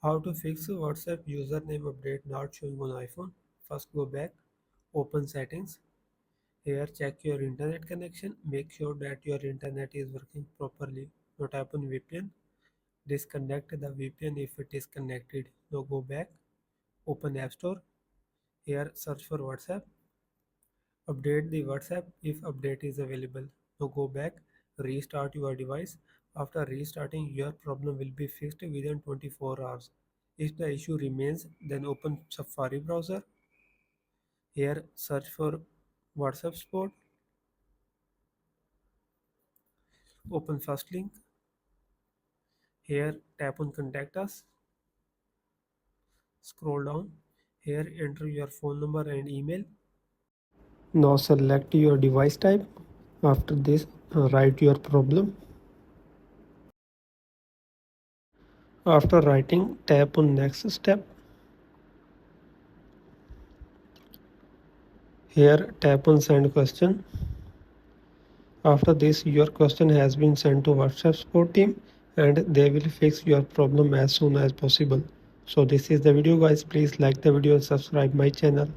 How to fix WhatsApp username update not showing on iPhone? First go back, open settings. Here check your internet connection. Make sure that your internet is working properly. Now tap on VPN. Disconnect the VPN if it is connected. Now go back, open App Store. Here search for WhatsApp. Update the WhatsApp if update is available. Now go back, restart your device. After restarting, your problem will be fixed within 24 hours. If the issue remains, then open Safari browser. Here search for WhatsApp support. Open first link. Here tap on contact us. Scroll down. Here enter your phone number and email. Now select your device type. After this, write your problem. After writing, tap on next step. Here tap on send question. After this, your question has been sent to WhatsApp support team and they will fix your problem as soon as possible. So this is the video guys. Please like the video and subscribe my channel.